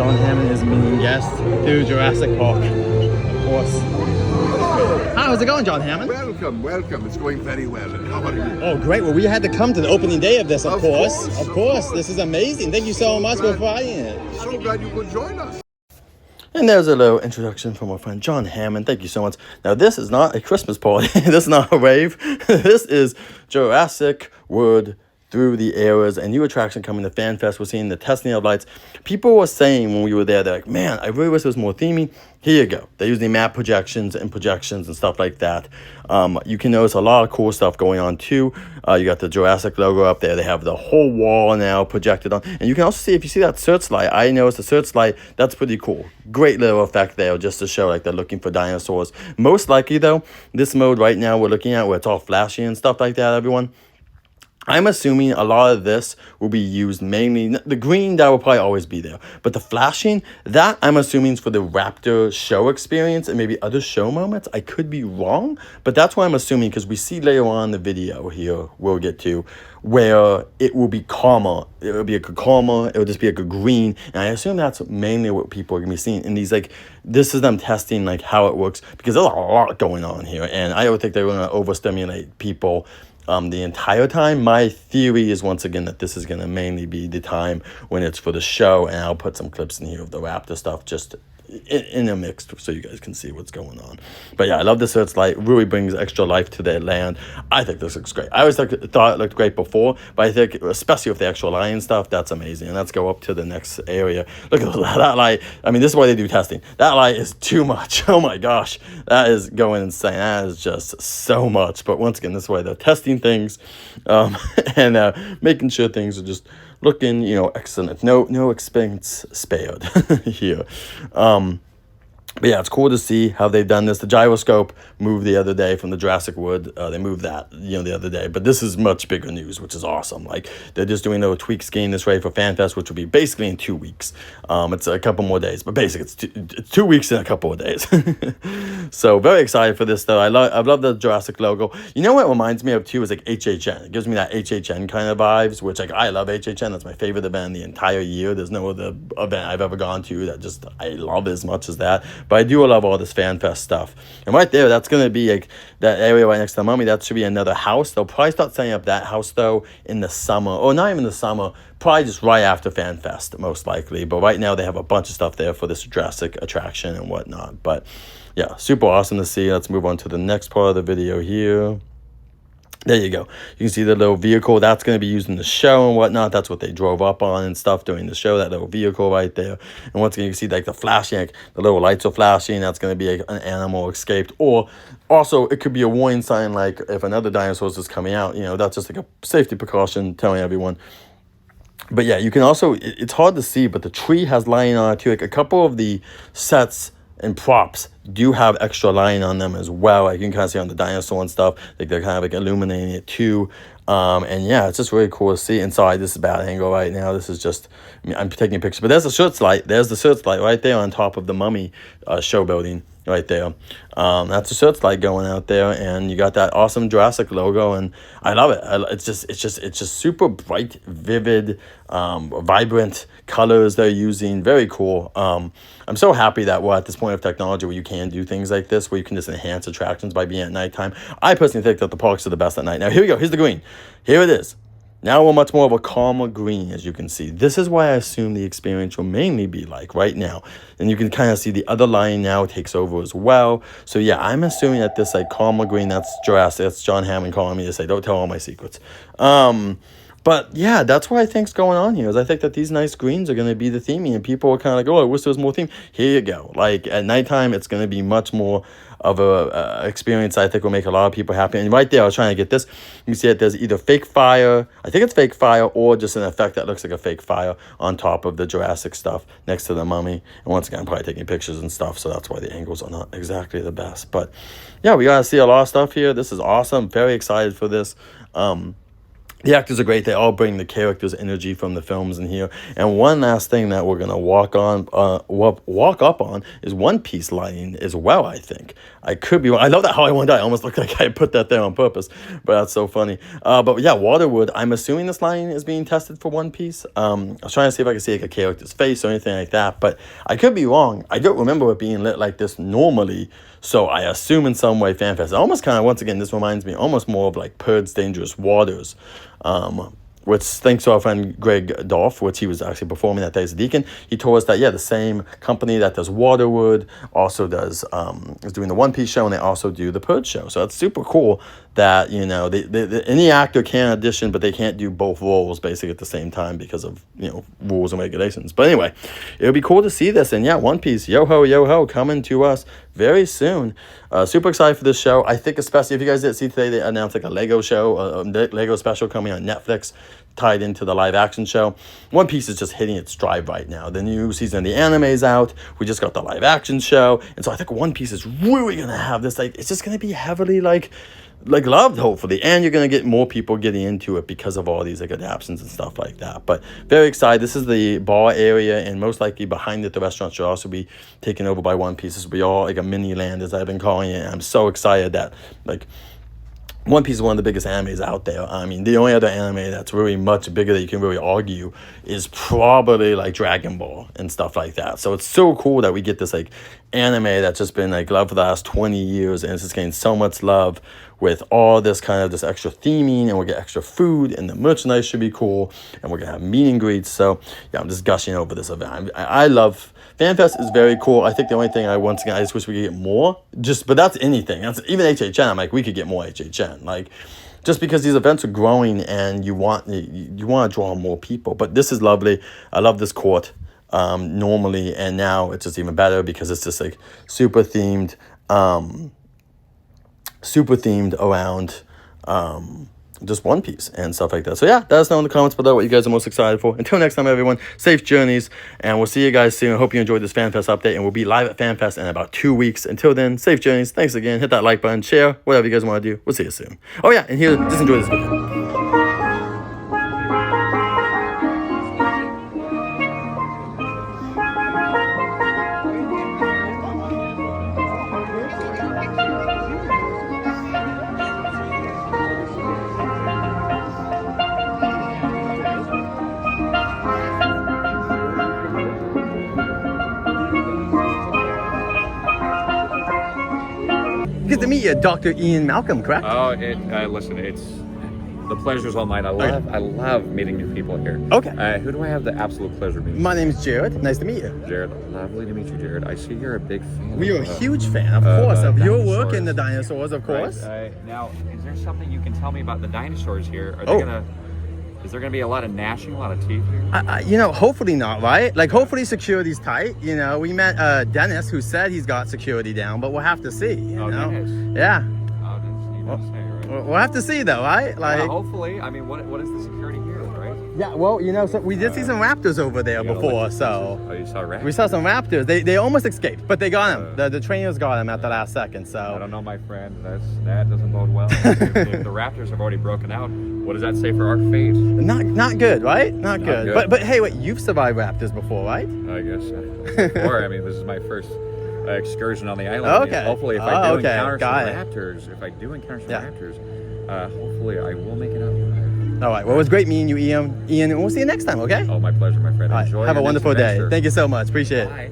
John Hammond is meeting guests through Jurassic Park, of course. How's it going, John Hammond? Welcome, welcome. It's going very well. And how are you? Oh, great. Well, we had to come to the opening day of this, of course. Of course. This is amazing. Thank you so much for providing it. So glad you could join us. And there's a little introduction from our friend John Hammond. Thank you so much. Now, this is not a Christmas party. This is not a rave. This is Jurassic World Through the Eras, a new attraction coming to FanFest. We're seeing the testing of lights. People were saying when we were there, they're like, man, I really wish there was more theming. Here you go. They're using map projections and stuff like that. You can notice a lot of cool stuff going on too. You got the Jurassic logo up there. They have the whole wall now projected on. And you can also see, if you see that searchlight, I noticed the searchlight, that's pretty cool. Great little effect there just to show like they're looking for dinosaurs. Most likely though, this mode right now we're looking at where it's all flashy and stuff like that, everyone. I'm assuming a lot of this will be used mainly, the green, that will probably always be there. But the flashing, that I'm assuming is for the Raptor show experience and maybe other show moments. I could be wrong, but that's what I'm assuming, because we see later on in the video here, we'll get to, where it will be calmer. It will be a calmer, it will just be like a green. And I assume that's mainly what people are going to be seeing. And these, like, this is them testing, like, how it works, because there's a lot going on here. And I don't think they're going to overstimulate people the entire time. My theory is, once again, that this is going to mainly be the time when it's for the show, and I'll put some clips in here of the Raptor stuff just in a mix so you guys can see what's going on. But yeah, I love the searchlight. Really brings extra life to their land. I think this looks great. I always thought it looked great before, but I think especially with the extra lion stuff, that's amazing. And let's go up to the next area. Look at that light. I mean, this is why they do testing. That light is too much. Oh my gosh, that is going insane. That is just so much. But once again, this is why they're testing things and making sure things are just looking, excellent. No expense spared here. But yeah, it's cool to see how they've done this. The gyroscope moved the other day from the Jurassic World. They moved that, the other day. But this is much bigger news, which is awesome. Like, they're just doing little tweaks, getting this ready for FanFest, which will be basically in 2 weeks. It's a couple more days, but basically it's 2 weeks in a couple of days. So very excited for this, though. I love the Jurassic logo. You know what it reminds me of too is like HHN. It gives me that HHN kind of vibes, which, like, I love HHN. That's my favorite event in the entire year. There's no other event I've ever gone to that just I love as much as that. But I do love all this FanFest stuff. And right there, that's going to be like that area right next to the mummy. That should be another house. They'll probably start setting up that house, though, in the summer. Or not even the summer. Probably just right after FanFest, most likely. But right now, they have a bunch of stuff there for this Jurassic attraction and whatnot. But yeah, super awesome to see. Let's move on to the next part of the video here. There you go. You can see the little vehicle that's going to be used in the show and whatnot. That's what they drove up on and stuff during the show, that little vehicle right there. And once again, you can see like the flashing, like the little lights are flashing. That's going to be like an animal escaped. Or also, it could be a warning sign, like if another dinosaur is coming out, that's just like a safety precaution telling everyone. But yeah, you can also, it's hard to see, but the tree has lighting on it too. Like a couple of the sets and props do have extra lighting on them as well. Like you can kind of see on the dinosaur and stuff, like they're kind of like illuminating it too. And yeah, it's just really cool to see. And sorry, this is a bad angle right now. This is just, I'm taking a picture, but there's the searchlight. There's the searchlight right there on top of the mummy show building right there. That's a searchlight going out there, and you got that awesome Jurassic logo, and I love it. It's just super bright, vivid, vibrant colors they're using. Very cool. I'm so happy that we're at this point of technology where you can do things like this, where you can just enhance attractions by being at nighttime. I personally think that the parks are the best at night. Now, here we go. Here's the green. Here it is. Now we're much more of a calmer green, as you can see. This is why I assume the experience will mainly be like right now. And you can kind of see the other line now takes over as well. So yeah, I'm assuming that this like calmer green, that's Jurassic. That's John Hammond calling me to say, don't tell all my secrets. But yeah, that's what I think's going on here. Is I think that these nice greens are going to be the theming, and people are kind of like, oh, I wish there was more theme. Here you go. Like at nighttime, it's going to be much more of a experience I think will make a lot of people happy. And right there, I was trying to get this. You see that there's either fake fire, I think it's fake fire, or just an effect that looks like a fake fire on top of the Jurassic stuff next to the mummy. And once again, I'm probably taking pictures and stuff, so that's why the angles are not exactly the best. But yeah, we got to see a lot of stuff here. This is awesome. Very excited for this. The actors are great. They all bring the characters' energy from the films in here. And one last thing that we're gonna walk up on is One Piece lighting as well. I think I could be wrong. I love that how I went. I almost looked like I put that there on purpose, but that's so funny. But yeah, Waterwood. I'm assuming this lighting is being tested for One Piece. I was trying to see if I could see like a character's face or anything like that, but I could be wrong. I don't remember it being lit like this normally. So I assume in some way FanFest. Almost kind of, once again, this reminds me almost more of like Perd's Dangerous Waters, which thanks to our friend Greg Dolph, which he was actually performing that day as a deacon. He told us that, yeah, the same company that does Waterwood also does, is doing the One Piece show, and they also do the Purge show. So it's super cool that, you know, any actor can audition, but they can't do both roles basically at the same time because of, you know, rules and regulations. But anyway, it would be cool to see this. And yeah, One Piece, yo ho, coming to us very soon. Super excited for this show. I think especially if you guys didn't see today, they announced like a Lego show, a Lego special coming on Netflix tied into the live action show. One Piece is just hitting its stride right now. The new season of the anime is out. We just got the live action show. And so I think One Piece is really going to have this, like, it's just going to be heavily like loved, hopefully, and you're going to get more people getting into it because of all these like adaptations and stuff like that. But very excited. This is the bar area, and most likely behind it the restaurant should also be taken over by One Piece. This will be all like a mini land, as I've been calling it, and I'm so excited that like One Piece is one of the biggest animes out there. I mean, the only other anime that's really much bigger that you can really argue is probably like Dragon Ball and stuff like that. So it's so cool that we get this like anime that's just been like loved for the last 20 years, and it's just getting so much love with all this kind of this extra theming, and we'll get extra food, and the merchandise should be cool, and we're gonna have meet and greets. So yeah, I'm just gushing over this event. I love FanFest. Is very cool. I think the only thing I just wish we could get more. But that's anything. That's even HHN. I'm like, we could get more HHN. Like, just because these events are growing, and you want to draw more people. But this is lovely. I love this court normally, and now it's just even better because it's just like super themed around just One Piece and stuff like that. So yeah, let us know in the comments below what you guys are most excited for. Until next time, everyone, safe journeys, and we'll see you guys soon. I hope you enjoyed this FanFest update, and we'll be live at FanFest in about 2 weeks. Until then, safe journeys. Thanks again. Hit that like button, share, whatever you guys want to do. We'll see you soon. Oh yeah, and here, just enjoy this video. Good to meet you, Dr. Ian Malcolm, correct? Oh, listen, the pleasure's all mine. I love meeting new people here. Okay. Who do I have the absolute pleasure of meeting? My name is Jared. Nice to meet you. Jared, lovely to meet you, Jared. I see you're a big fan. We are a huge fan, of course, of your work in the dinosaurs, of course. Right. Now, is there something you can tell me about the dinosaurs here? Is there gonna be a lot of gnashing, a lot of teeth here? You know, hopefully not, right? Like, hopefully security's tight. You know, we met Dennis, who said he's got security down, but we'll have to see. You know? Dennis. Yeah. Oh, Dennis, you don't say, right? We'll have to see, though, right? Like, well, hopefully. I mean, what is the security here, right? Yeah, well, you know, so we did see some raptors over there before, so. Oh, you saw raptors? We saw some raptors. They almost escaped, but they got him. The trainers got him at the last second, so. I don't know, my friend. That doesn't bode well. if the raptors have already broken out, what does that say for our fate? Not good, right? Not good. But hey, wait, you've survived raptors before, right? I guess. Or I mean, this is my first excursion on the island. Okay. Hopefully, if I do encounter some raptors, hopefully I will make it out. All right. Well, it was great meeting you, Ian. And we'll see you next time, okay? Oh, my pleasure, my friend. All right. Enjoy. Have a wonderful day. Thank you so much. Appreciate it. Bye.